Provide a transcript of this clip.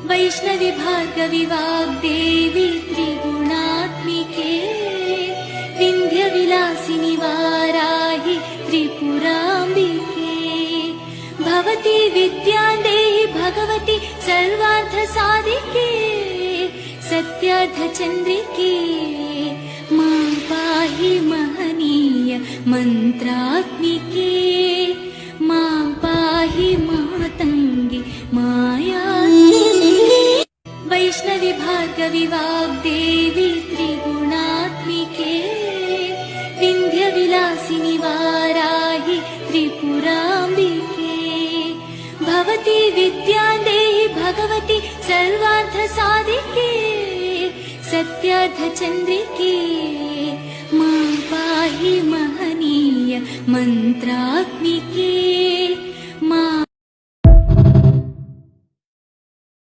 वैष्णवी भार्गवी वाग्देवी त्रिगुणात्मिके विन्ध्यविलासिनि वाराहि त्रिपुराम्बिके भवती विद्यादेहि भगवती सर्वार्थसाधिके सत्यार्थचन्द्रिके मां पाहि महनीय मन्त्रात्मिके मां पाहि मातङ्गी मायात्मिके वैष्णवी भार्गवी वाग्देवी त्रिगुणात्मिके विन्ध्यविलासिनि वाराहि त्रिपुराम्बिके भवती विद्यादेहि भगवती सर्वार्थसाधिके सत्यार्थचन्द्रिके मां पाहि महनीय मन्त्रात्मिके।